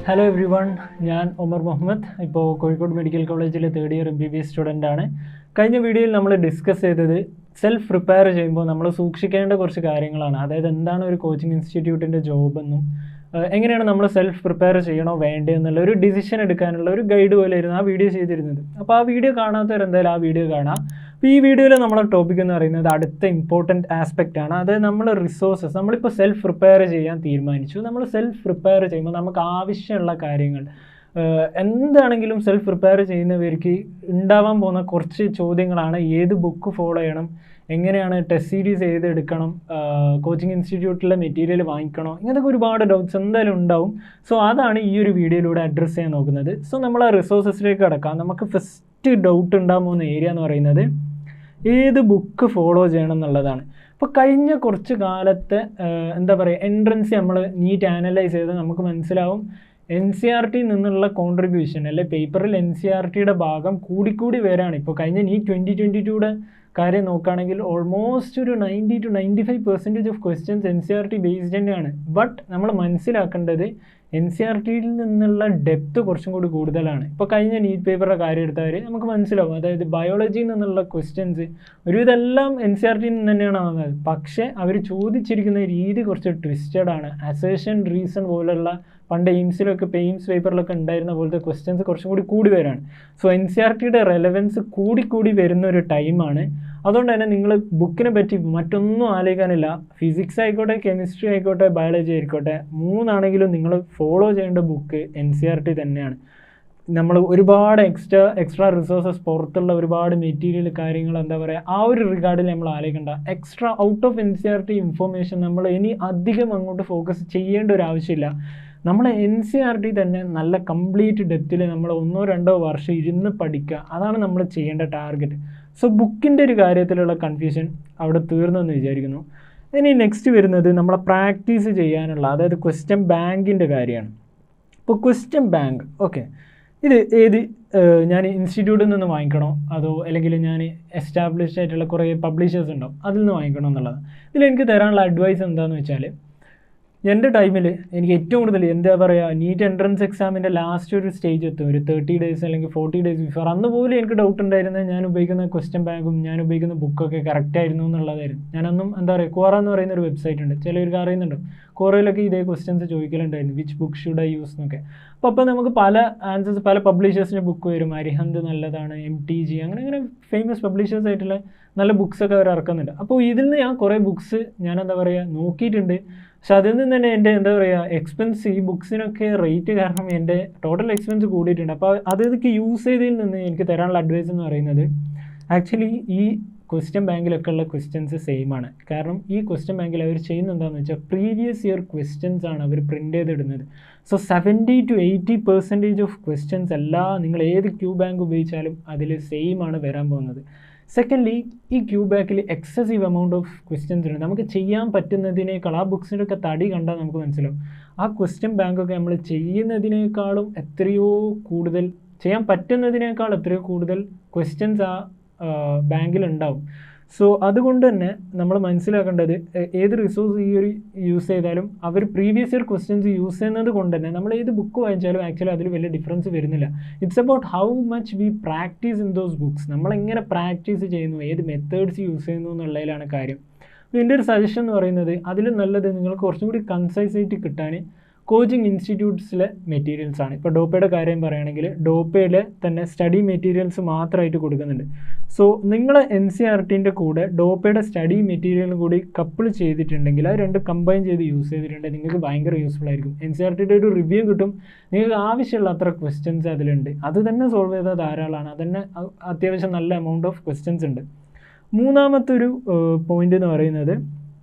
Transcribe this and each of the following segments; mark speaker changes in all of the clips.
Speaker 1: Hello every one, ഞാൻ ഒമർ മുഹമ്മദ്. ഇപ്പോൾ Kozhikode medical കോളേജിലെ തേർഡ് ഇയർ MBBS സ്റ്റുഡൻ്റാണ്. കഴിഞ്ഞ വീഡിയോയിൽ നമ്മൾ ഡിസ്കസ് ചെയ്തത് സെൽഫ് പ്രിപ്പയർ ചെയ്യുമ്പോൾ നമ്മൾ സൂക്ഷിക്കേണ്ട കുറച്ച് കാര്യങ്ങളാണ്. അതായത് എന്താണ് ഒരു കോച്ചിങ് ഇൻസ്റ്റിറ്റ്യൂട്ടിൻ്റെ ജോബെന്നും എങ്ങനെയാണ് നമ്മൾ സെൽഫ് പ്രിപ്പയർ ചെയ്യണോ വേണ്ടേ എന്നുള്ള ഒരു ഡിസിഷൻ എടുക്കാനുള്ള ഒരു ഗൈഡ് പോലെയായിരുന്നു ആ വീഡിയോ ചെയ്തിരുന്നത്. അപ്പോൾ ആ വീഡിയോ കാണാത്തവർ എന്തായാലും ആ വീഡിയോ കാണാം. അപ്പോൾ ഈ വീഡിയോയിൽ നമ്മളെ ടോപ്പിക് എന്ന് പറയുന്നത് അടുത്ത ഇമ്പോർട്ടൻറ്റ് ആസ്പെക്റ്റ് ആണ്. അതായത് നമ്മൾ റിസോഴ്സസ്, നമ്മളിപ്പോൾ സെൽഫ് പ്രിപ്പയർ ചെയ്യാൻ തീരുമാനിച്ചു. നമ്മൾ സെൽഫ് പ്രിപ്പയർ ചെയ്യുമ്പോൾ നമുക്ക് ആവശ്യമുള്ള കാര്യങ്ങൾ എന്താണെങ്കിലും സെൽഫ് പ്രിപ്പയർ ചെയ്യുന്നവർക്ക് ഉണ്ടാവാൻ പോകുന്ന കുറച്ച് ചോദ്യങ്ങളാണ്. ഏത് ബുക്ക് ഫോളോ ചെയ്യണം, എങ്ങനെയാണ് ടെസ്റ്റ് സീരീസ് ചെയ്തെടുക്കണം, കോച്ചിങ് ഇൻസ്റ്റിറ്റ്യൂട്ടിലെ മെറ്റീരിയൽ വാങ്ങിക്കണോ, ഇങ്ങനത്തെ ഒരുപാട് ഡൗട്ട്സ് എന്തായാലും ഉണ്ടാവും. സോ അതാണ് ഈ ഒരു വീഡിയോയിലൂടെ അഡ്രസ്സ് ചെയ്യാൻ നോക്കുന്നത്. സോ നമ്മൾ ആ റിസോഴ്സസിലേക്ക് കടക്കാം. നമുക്ക് ഫസ്റ്റ് ഡൗട്ട് ഉണ്ടാകാൻ പോകുന്ന ഏരിയ എന്ന് പറയുന്നത് ഏത് ബുക്ക് ഫോളോ ചെയ്യണം എന്നുള്ളതാണ്. ഇപ്പോൾ കഴിഞ്ഞ കുറച്ച് കാലത്തെ എന്താ പറയുക, എൻട്രൻസ് നമ്മൾ നീറ്റ് അനലൈസ് ചെയ്ത് നമുക്ക് മനസ്സിലാവും NCERT നിന്നുള്ള കോൺട്രിബ്യൂഷൻ അല്ലെ പേപ്പറിൽ NCERTയുടെ ഭാഗം കൂടിക്കൂടി വരാണ്. ഇപ്പോൾ കഴിഞ്ഞ നീറ്റ് 2022 കാര്യം നോക്കുകയാണെങ്കിൽ ഓൾമോസ്റ്റ് ഒരു 90 to 95% of questions NCERT based തന്നെയാണ്. ബട്ട് നമ്മൾ മനസ്സിലാക്കേണ്ടത് NCERTയിൽ നിന്നുള്ള ഡെപ്ത് കുറച്ചും കൂടി കൂടുതലാണ്. ഇപ്പോൾ കഴിഞ്ഞ നീറ്റ് പേപ്പറുടെ കാര്യം എടുത്തവർ നമുക്ക് മനസ്സിലാവും. അതായത് ബയോളജിയിൽ നിന്നുള്ള ക്വസ്റ്റ്യൻസ് ഒരുവിധെല്ലാം NCERTയിൽ നിന്ന് തന്നെയാണ് വന്നത്. പക്ഷേ അവർ ചോദിച്ചിരിക്കുന്ന രീതി കുറച്ച് ട്വിസ്റ്റഡ് ആണ്. അസേഷൻ റീസൺ പോലുള്ള പണ്ട് എയിംസിലൊക്കെ എയിംസ് പേപ്പറിലൊക്കെ ഉണ്ടായിരുന്ന പോലത്തെ ക്വസ്റ്റ്യൻസ് കുറച്ചും കൂടി വരാണ്. സോ NCERTയുടെ റെലവൻസ് കൂടി വരുന്ന ഒരു ടൈമാണ്. അതുകൊണ്ട് തന്നെ നിങ്ങൾ ബുക്കിനെ പറ്റി മറ്റൊന്നും ആലോചിക്കാനില്ല. ഫിസിക്സ് ആയിക്കോട്ടെ, കെമിസ്ട്രി ആയിക്കോട്ടെ, ബയോളജി ആയിക്കോട്ടെ, മൂന്നാണെങ്കിലും നിങ്ങൾ ഫോളോ ചെയ്യേണ്ട ബുക്ക് NCERT തന്നെയാണ്. നമ്മൾ ഒരുപാട് എക്സ്ട്രാ റിസോഴ്സസ്, പുറത്തുള്ള ഒരുപാട് മെറ്റീരിയൽ കാര്യങ്ങൾ എന്താ പറയുക, ആ ഒരു റിഗാർഡിൽ നമ്മൾ ആലോചിക്കേണ്ട. Extra out of NCERT information നമ്മൾ ഇനി അധികം അങ്ങോട്ട് ഫോക്കസ് ചെയ്യേണ്ട ഒരു ആവശ്യമില്ല. നമ്മൾ NCERT തന്നെ നല്ല കംപ്ലീറ്റ് ഡെപ്തിൽ നമ്മൾ 1-2 വർഷം ഇരുന്ന് പഠിക്കുക. അതാണ് നമ്മൾ ചെയ്യേണ്ട ടാർഗറ്റ്. സോ ബുക്കിൻ്റെ ഒരു കാര്യത്തിലുള്ള കൺഫ്യൂഷൻ അവിടെ തീർന്നെന്ന് വിചാരിക്കുന്നു. ഇനി നെക്സ്റ്റ് വരുന്നത് നമ്മളെ പ്രാക്ടീസ് ചെയ്യാനുള്ള, അതായത് ക്വസ്റ്റ്യൻ ബാങ്കിൻ്റെ കാര്യമാണ്. ഇപ്പോൾ ക്വസ്റ്റ്യൻ ബാങ്ക് ഇത് ഏത് ഞാൻ ഇൻസ്റ്റിറ്റ്യൂട്ടിൽ നിന്ന് വാങ്ങിക്കണോ, അതോ അല്ലെങ്കിൽ ഞാൻ എസ്റ്റാബ്ലിഷ്ഡ് ആയിട്ടുള്ള കുറേ പബ്ലിഷേഴ്സ് ഉണ്ടാവും അതിൽ നിന്ന് വാങ്ങിക്കണോ എന്നുള്ളത്. ഇതിൽ എനിക്ക് തരാനുള്ള അഡ്വൈസ് എന്താണെന്ന് വെച്ചാൽ, എൻ്റെ ടൈമിൽ എനിക്ക് ഏറ്റവും കൂടുതൽ എന്താ പറയുക, നീറ്റ് എൻട്രൻസ് എക്സാമിൻ്റെ ലാസ്റ്റ് ഒരു സ്റ്റേജ് എത്തും, ഒരു 30 days അല്ലെങ്കിൽ 40 days ബിഫോർ. അന്ന് പോലും എനിക്ക് ഡൗട്ട് ഉണ്ടായിരുന്നത് ഞാൻ ഉപയോഗിക്കുന്ന ക്വസ്റ്റ്യൻ ബാങ്കും ഞാൻ ഉപയോഗിക്കുന്ന ബുക്കൊക്കെ കറക്റ്റ് ആയിരുന്നു എന്നുള്ളതായിരുന്നു. ഞാനൊന്നും എന്താ പറയുക, ക്വോറ എന്ന് പറയുന്ന ഒരു വെബ്സൈറ്റ് ഉണ്ട്, ചിലവർക്ക് അറിയുന്നുണ്ടോ, ക്വോറയിലൊക്കെ ഇതേ ക്വസ്റ്റ്യൻസ് ചോദിക്കലുണ്ടായിരുന്നു, which book should I use എന്നൊക്കെ. അപ്പോൾ നമുക്ക് പല ആൻസേഴ്സ്, പല പബ്ലിഷേഴ്സിൻ്റെ ബുക്ക് വരും. അരിഹന്ത് നല്ലതാണ്, MTG, അങ്ങനെ ഫേമസ് പബ്ലിഷേഴ്സ് ആയിട്ടുള്ള നല്ല ബുക്സൊക്കെ അവർ ഇറക്കുന്നുണ്ട്. അപ്പോൾ ഇതിൽ നിന്ന് ഞാൻ കുറേ ബുക്സ് ഞാൻ എന്താ പറയുക നോക്കിയിട്ടുണ്ട്. പക്ഷെ അതിൽ നിന്ന് തന്നെ എൻ്റെ എന്താ പറയുക എക്സ്പെൻസ്, ഈ ബുക്സിനൊക്കെ റേറ്റ് കാരണം എൻ്റെ ടോട്ടൽ എക്സ്പെൻസ് കൂടിയിട്ടുണ്ട്. അപ്പോൾ അതൊക്കെ യൂസ് ചെയ്തതിൽ നിന്ന് എനിക്ക് തരാനുള്ള അഡ്വൈസ് എന്ന് പറയുന്നത്, ആക്ച്വലി ഈ ക്വസ്റ്റ്യൻ ബാങ്കിലൊക്കെ ഉള്ള ക്വസ്റ്റ്യൻസ് സെയിം ആണ്. കാരണം ഈ ക്വസ്റ്റ്യൻ ബാങ്കിൽ അവർ ചെയ്യുന്നത് എന്താണെന്ന് വെച്ചാൽ പ്രീവിയസ് ഇയർ ക്വസ്റ്റ്യൻസ് ആണ് അവർ പ്രിൻ്റ് ചെയ്തിടുന്നത്. സോ 70 to 80% ഓഫ് ക്വസ്റ്റ്യൻസ് എല്ലാ നിങ്ങൾ ഏത് ക്യൂ ബാങ്ക് ഉപയോഗിച്ചാലും അതിൽ സെയിം ആണ് വരാൻ പോകുന്നത്. സെക്കൻഡ്ലി, ഈ ക്യൂ ബാക്കിൽ എക്സസീവ് എമൗണ്ട് ഓഫ് ക്വസ്റ്റ്യൻസ് ഉണ്ട്. നമുക്ക് ചെയ്യാൻ പറ്റുന്നതിനേക്കാൾ ആ ബുക്സിൻ്റെ ഒക്കെ തടി കണ്ടാൽ നമുക്ക് മനസ്സിലാവും, ആ ക്വസ്റ്റ്യൻ ബാങ്കൊക്കെ നമ്മൾ ചെയ്യുന്നതിനേക്കാളും എത്രയോ കൂടുതൽ, ചെയ്യാൻ പറ്റുന്നതിനേക്കാൾ എത്രയോ കൂടുതൽ ക്വസ്റ്റ്യൻസ് ആ ബാങ്കിലുണ്ടാവും. സോ അതുകൊണ്ട് തന്നെ നമ്മൾ മനസ്സിലാക്കേണ്ടത്, ഏത് റിസോഴ്സ് ഈ ഒരു യൂസ് ചെയ്താലും അവർ പ്രീവിയസ് ഇയർ ക്വസ്റ്റ്യൻസ് യൂസ് ചെയ്യുന്നത് കൊണ്ട് തന്നെ നമ്മൾ ഏത് ബുക്ക് വായിച്ചാലും ആക്ച്വലി അതിൽ വലിയ ഡിഫറൻസ് വരുന്നില്ല. It's about how much V practice in those books. നമ്മളെങ്ങനെ പ്രാക്ടീസ് ചെയ്യുന്നു, ഏത് മെത്തേഡ്സ് യൂസ് ചെയ്യുന്നു എന്നുള്ളതിലാണ് കാര്യം. എൻ്റെ ഒരു സജഷൻ എന്ന് പറയുന്നത്, അതിൽ നല്ലത് നിങ്ങൾക്ക് കുറച്ചും കൂടി കൺസൈസ് ആയിട്ട് കിട്ടാൻ കോച്ചിങ് ഇൻസ്റ്റിറ്റ്യൂട്ട്സിലെ മെറ്റീരിയൽസ് ആണ്. ഇപ്പോൾ ഡോപ്പയുടെ കാര്യം പറയുകയാണെങ്കിൽ ഡോപ്പയിലെ തന്നെ സ്റ്റഡി മെറ്റീരിയൽസ് മാത്രമായിട്ട് കൊടുക്കുന്നുണ്ട്. സോ നിങ്ങൾ NCERTൻ്റെ കൂടെ ഡോപ്പയുടെ സ്റ്റഡി മെറ്റീരിയലും കൂടി കപ്പിൾ ചെയ്തിട്ടുണ്ടെങ്കിൽ, അത് രണ്ട് കമ്പൈൻ ചെയ്ത് യൂസ് ചെയ്തിട്ടുണ്ടെങ്കിൽ നിങ്ങൾക്ക് ഭയങ്കര യൂസ്ഫുൾ ആയിരിക്കും. NCERTയുടെ ഒരു റിവ്യൂ കിട്ടും, നിങ്ങൾക്ക് ആവശ്യമുള്ള അത്ര ക്വസ്റ്റ്യൻസ് അതിലുണ്ട്. അത് തന്നെ സോൾവ് ചെയ്താൽ ധാരാളമാണ്. അതന്നെ അത്യാവശ്യം നല്ല എമൗണ്ട് ഓഫ് ക്വസ്റ്റ്യൻസ് ഉണ്ട്. മൂന്നാമത്തെ ഒരു പോയിന്റ് എന്ന് പറയുന്നത്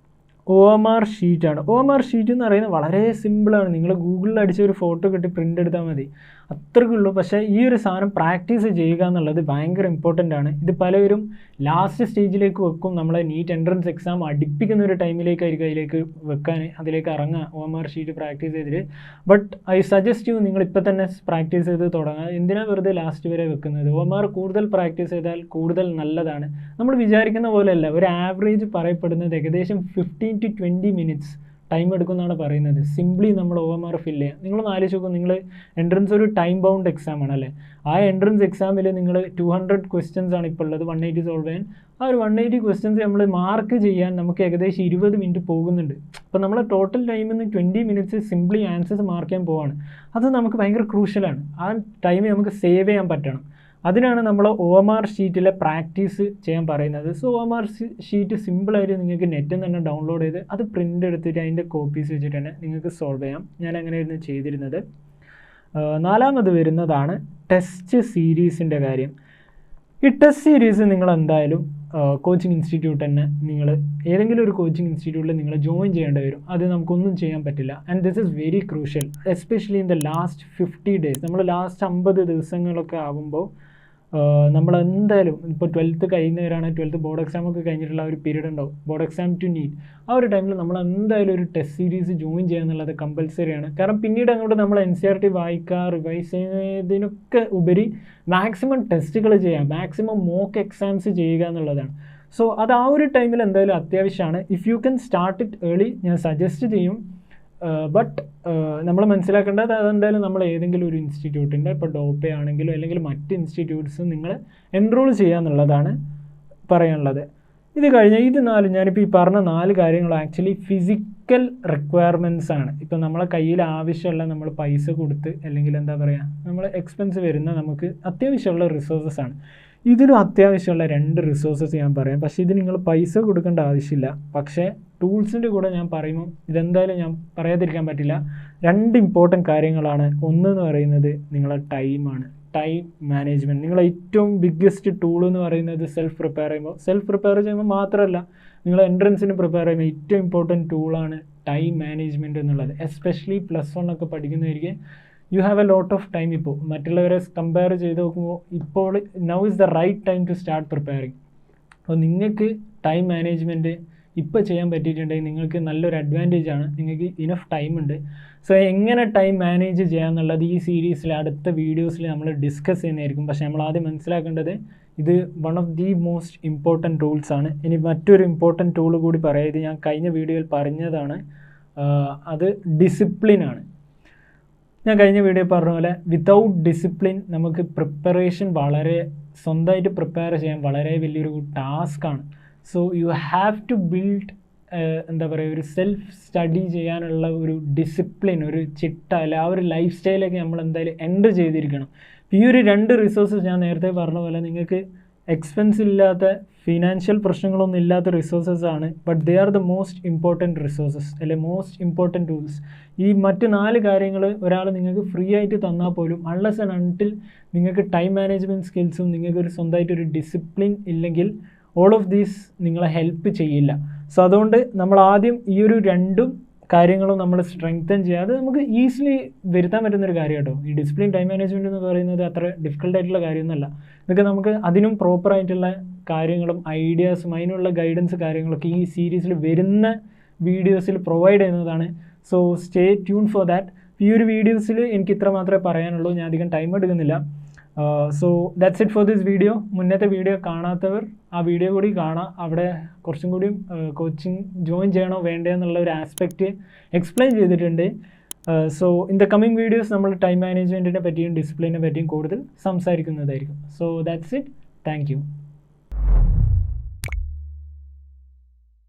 Speaker 1: OMR ഷീറ്റാണ്. OMR ഷീറ്റ് എന്ന് പറയുന്നത് വളരെ സിമ്പിളാണ്. നിങ്ങൾ ഗൂഗിളിൽ അടിച്ച ഒരു ഫോട്ടോ കിട്ടി പ്രിൻ്റ് എടുത്താൽ മതി, അത്രയ്ക്കുള്ളൂ. പക്ഷേ ഈ ഒരു സാധനം പ്രാക്ടീസ് ചെയ്യുക എന്നുള്ളത് ഭയങ്കര ഇമ്പോർട്ടൻ്റ് ആണ്. ഇത് പലരും ലാസ്റ്റ് സ്റ്റേജിലേക്ക് വെക്കും. നമ്മളെ നീറ്റ് എൻട്രൻസ് എക്സാം അടുപ്പിക്കുന്ന ഒരു ടൈമിലേക്കായിരിക്കും അതിലേക്ക് വെക്കാൻ, അതിലേക്ക് ഇറങ്ങുക OMR ഷീറ്റ് പ്രാക്ടീസ് ചെയ്തിട്ട്. ബട്ട് ഐ സജസ്റ്റ് യു, നിങ്ങൾ ഇപ്പോൾ തന്നെ പ്രാക്ടീസ് ചെയ്ത് തുടങ്ങുക. എന്തിനാണ് വെറുതെ ലാസ്റ്റ് വരെ വെക്കുന്നത്? OMR കൂടുതൽ പ്രാക്ടീസ് ചെയ്താൽ കൂടുതൽ നല്ലതാണ്. നമ്മൾ വിചാരിക്കുന്ന പോലെയല്ല. ഒരു ആവറേജ് പറയപ്പെടുന്നത് ഏകദേശം 15 to 20 minutes ടൈം എടുക്കുമെന്നാണ് പറയുന്നത് സിംപ്ലി നമ്മൾ OMR ഫില്ല് ചെയ്യുക. നിങ്ങളൊന്ന് ആലോചിച്ച് നോക്കും, നിങ്ങൾ എൻട്രൻസ് ഒരു ടൈം ബൗണ്ട് എക്സാമാണ് അല്ലേ. ആ എൻട്രൻസ് എക്സാമിൽ നിങ്ങൾ 200 ക്വസ്റ്റ്യൻസ് ആണ് ഇപ്പോൾ ഉള്ളത്, 180 സോൾവ് ചെയ്യാൻ. ആ ഒരു 180 ക്വസ്റ്റ്യൻസ് നമ്മൾ മാർക്ക് ചെയ്യാൻ നമുക്ക് ഏകദേശം 20 മിനിറ്റ് പോകുന്നുണ്ട്. അപ്പോൾ നമ്മൾ ടോട്ടൽ ടൈമിൽ നിന്ന് 20 മിനിറ്റ്സ് സിംപ്ലി ആൻസേഴ്സ് മാർക്ക് ചെയ്യാൻ പോവാണ്. അത് നമുക്ക് ഭയങ്കര ക്രൂഷ്യലാണ്. ആ ടൈം നമുക്ക് സേവ് ചെയ്യാൻ പറ്റണം. അതിനാണ് നമ്മൾ OMR ഷീറ്റിലെ പ്രാക്ടീസ് ചെയ്യാൻ പറയുന്നത്. സോ OMR ഷീറ്റ് സിമ്പിളായിട്ട് നിങ്ങൾക്ക് നെറ്റിൽ നിന്ന് തന്നെ ഡൗൺലോഡ് ചെയ്ത് അത് പ്രിൻ്റ് എടുത്തിട്ട് അതിൻ്റെ കോപ്പീസ് വെച്ചിട്ട് തന്നെ നിങ്ങൾക്ക് സോൾവ് ചെയ്യാം. ഞാൻ അങ്ങനെയായിരുന്നു ചെയ്തിരുന്നത്. നാലാമത് വരുന്നതാണ് ടെസ്റ്റ് സീരീസിൻ്റെ കാര്യം. ഈ ടെസ്റ്റ് സീരീസ് നിങ്ങൾ എന്തായാലും കോച്ചിങ് ഇൻസ്റ്റിറ്റ്യൂട്ട് തന്നെ നിങ്ങൾ ഏതെങ്കിലും ഒരു കോച്ചിങ് ഇൻസ്റ്റിറ്റ്യൂട്ടിൽ നിങ്ങൾ ജോയിൻ ചെയ്യേണ്ടി വരും. അത് നമുക്കൊന്നും ചെയ്യാൻ പറ്റില്ല. And this is very crucial, especially in the last 50 days. നമ്മൾ ലാസ്റ്റ് 50 ദിവസങ്ങളൊക്കെ ആകുമ്പോൾ നമ്മൾ എന്തായാലും ഇപ്പോൾ 12th കഴിയുന്നവരാണ്, 12th ബോർഡ് എക്സാം ഒക്കെ കഴിഞ്ഞിട്ടുള്ള ഒരു പീരീഡ് ഉണ്ടാവും, ബോർഡ് എക്സാം ടു നീറ്റ്. ആ ഒരു ടൈമിൽ നമ്മൾ എന്തായാലും ഒരു ടെസ്റ്റ് സീരീസ് ജോയിൻ ചെയ്യുക എന്നുള്ളത് കമ്പൽസറിയാണ്. കാരണം പിന്നീട് അങ്ങോട്ട് നമ്മൾ NCERT വായിക്കുക, റിവൈസ് ചെയ്യുന്നതിനൊക്കെ ഉപരി മാക്സിമം ടെസ്റ്റുകൾ ചെയ്യുക, മാക്സിമം മോക്ക് എക്സാംസ് ചെയ്യുക എന്നുള്ളതാണ്. സോ അത് ആ ഒരു ടൈമിൽ എന്തായാലും അത്യാവശ്യമാണ്. If you can start it early ഞാൻ സജസ്റ്റ് ചെയ്യും. ബട്ട് നമ്മൾ മനസ്സിലാക്കേണ്ടത് അതെന്തായാലും നമ്മൾ ഏതെങ്കിലും ഒരു ഇൻസ്റ്റിറ്റ്യൂട്ടിൻ്റെ ഇപ്പോൾ ഡോപ്പെ ആണെങ്കിലും അല്ലെങ്കിൽ മറ്റ് ഇൻസ്റ്റിറ്റ്യൂട്ട്സ് നിങ്ങൾ എൻറോൾ ചെയ്യുക എന്നുള്ളതാണ് പറയാനുള്ളത്. ഇത് കഴിഞ്ഞ് ഇത് ഞാനിപ്പോൾ ഈ പറഞ്ഞ 4 കാര്യങ്ങൾ ആക്ച്വലി ഫിസിക്കൽ റിക്വയർമെൻറ്റ്സ് ആണ്. ഇപ്പോൾ നമ്മളെ കയ്യിൽ ആവശ്യമുള്ള നമ്മൾ പൈസ കൊടുത്ത് അല്ലെങ്കിൽ എന്താ പറയുക നമ്മൾ എക്സ്പെൻസ് വരുന്ന നമുക്ക് അത്യാവശ്യമുള്ള റിസോഴ്സസ് ആണ്. ഇതിലും അത്യാവശ്യമുള്ള 2 റിസോഴ്സസ് ഞാൻ പറയാം. പക്ഷേ ഇത് നിങ്ങൾ പൈസ കൊടുക്കേണ്ട ആവശ്യമില്ല. പക്ഷേ ടൂൾസിൻ്റെ കൂടെ ഞാൻ പറയുമ്പോൾ ഇതെന്തായാലും ഞാൻ പറയാതിരിക്കാൻ പറ്റില്ല. 2 ഇമ്പോർട്ടൻറ്റ് കാര്യങ്ങളാണ്. ഒന്നെന്ന് പറയുന്നത് നിങ്ങളെ ടൈമാണ്, ടൈം മാനേജ്മെൻറ്റ്. നിങ്ങളെ ഏറ്റവും ബിഗ്ഗസ്റ്റ് ടൂൾ എന്ന് പറയുന്നത് സെൽഫ് പ്രിപ്പയർ ചെയ്യുമ്പോൾ മാത്രമല്ല, നിങ്ങൾ എൻട്രൻസിന് പ്രിപ്പയർ ചെയ്യുമ്പോൾ ഏറ്റവും ഇമ്പോർട്ടൻറ്റ് ടൂളാണ് ടൈം മാനേജ്മെൻറ്റ് എന്നുള്ളത്. എസ്പെഷ്യലി +1 ഒക്കെ പഠിക്കുന്നവർക്ക് you have a lot of time. ഇപ്പോൾ മറ്റുള്ളവരെ കമ്പയർ ചെയ്ത് നോക്കുമ്പോൾ ഇപ്പോൾ now is the right time to start preparing. അപ്പോൾ നിങ്ങൾക്ക് ടൈം മാനേജ്മെൻറ്റ് ഇപ്പോൾ ചെയ്യാൻ പറ്റിയിട്ടുണ്ടെങ്കിൽ നിങ്ങൾക്ക് നല്ലൊരു അഡ്വാൻറ്റേജ് ആണ്. നിങ്ങൾക്ക് ഇനഫ് ടൈം ഉണ്ട്. സോ എങ്ങനെ ടൈം മാനേജ് ചെയ്യാമെന്നുള്ളത് ഈ സീരീസിൽ അടുത്ത വീഡിയോസിൽ നമ്മൾ ഡിസ്കസ് ചെയ്യുന്നതായിരിക്കും. പക്ഷേ നമ്മൾ ആദ്യം മനസ്സിലാക്കേണ്ടത് ഇത് one of the most important tools ആണ്. ഇനി മറ്റൊരു ഇമ്പോർട്ടൻറ്റ് ടൂൾ കൂടി പറയാം. ഇത് ഞാൻ കഴിഞ്ഞ വീഡിയോയിൽ പറഞ്ഞതാണ്. അത് ഡിസിപ്ലിനാണ്. ഞാൻ കഴിഞ്ഞ വീഡിയോ പറഞ്ഞ പോലെ വിത്തൗട്ട് ഡിസിപ്ലിൻ നമുക്ക് പ്രിപ്പറേഷൻ വളരെ സ്വന്തമായിട്ട് പ്രിപ്പയർ ചെയ്യാൻ വളരെ വലിയൊരു ടാസ്ക്കാണ്. So you have to build എന്താ പറയുക ഒരു സെൽഫ് സ്റ്റഡി ചെയ്യാനുള്ള ഒരു ഡിസിപ്ലിൻ, ഒരു ചിട്ട അല്ല ആ ഒരു ലൈഫ് സ്റ്റൈലൊക്കെ നമ്മൾ എന്തായാലും എൻ്റർ ചെയ്തിരിക്കണം. ഈ ഒരു 2 റിസോഴ്സസ് ഞാൻ നേരത്തെ പറഞ്ഞ പോലെ നിങ്ങൾക്ക് എക്സ്പെൻസ് ഇല്ലാത്ത ഫിനാൻഷ്യൽ പ്രശ്നങ്ങളൊന്നും ഇല്ലാത്ത റിസോഴ്സസ് ആണ്. But they are the most important resources അല്ലെ മോസ്റ്റ് ഇമ്പോർട്ടൻറ്റ് ടൂൾസ്. ഈ മറ്റ് 4 കാര്യങ്ങൾ ഒരാൾ നിങ്ങൾക്ക് ഫ്രീ ആയിട്ട് തന്നാൽ പോലും അൺലെസ് ആൻഡ് അൺടിൽ നിങ്ങൾക്ക് ടൈം മാനേജ്മെൻറ്റ് സ്കിൽസും നിങ്ങൾക്ക് ഒരു സ്വന്തമായിട്ടൊരു ഡിസിപ്ലിൻ ഇല്ലെങ്കിൽ ഓൾ ഓഫ് ദീസ് നിങ്ങളെ ഹെൽപ്പ് ചെയ്യില്ല. സോ അതുകൊണ്ട് നമ്മൾ ആദ്യം ഈ ഒരു 2 കാര്യങ്ങളും നമ്മൾ സ്ട്രെങ്തൻ ചെയ്യുക. അത് നമുക്ക് ഈസിലി വരുത്താൻ പറ്റുന്നൊരു കാര്യം കേട്ടോ. ഈ ഡിസിപ്ലിൻ ടൈം മാനേജ്മെൻറ്റ് എന്ന് പറയുന്നത് അത്ര ഡിഫിക്കൽട്ടായിട്ടുള്ള കാര്യമൊന്നുമല്ല. ഇതൊക്കെ നമുക്ക് അതിനും പ്രോപ്പറായിട്ടുള്ള കാര്യങ്ങളും ഐഡിയാസും അതിനുള്ള ഗൈഡൻസ് കാര്യങ്ങളൊക്കെ ഈ സീരീസിൽ വരുന്ന വീഡിയോസിൽ പ്രൊവൈഡ് ചെയ്യുന്നതാണ്. So stay tune for that. ഈ ഒരു വീഡിയോസിൽ എനിക്ക് ഇത്ര മാത്രമേ പറയാനുള്ളൂ. ഞാൻ അധികം ടൈം എടുക്കുന്നില്ല. So that's it for this video. മുന്നത്തെ വീഡിയോ കാണാത്തവർ ആ വീഡിയോ കൂടി കാണാം. അവിടെ കുറച്ചും കൂടി കോച്ചിങ് ജോയിൻ ചെയ്യണോ വേണ്ടേ എന്നുള്ള ഒരു ആസ്പെക്റ്റ് എക്സ്പ്ലെയിൻ ചെയ്തിട്ടുണ്ട്. So in the coming videos നമ്മൾ ടൈം മാനേജ്മെൻറ്റിനെ പറ്റിയും ഡിസിപ്ലിനെ പറ്റിയും കൂടുതൽ സംസാരിക്കുന്നതായിരിക്കും. So that's it. Thank U.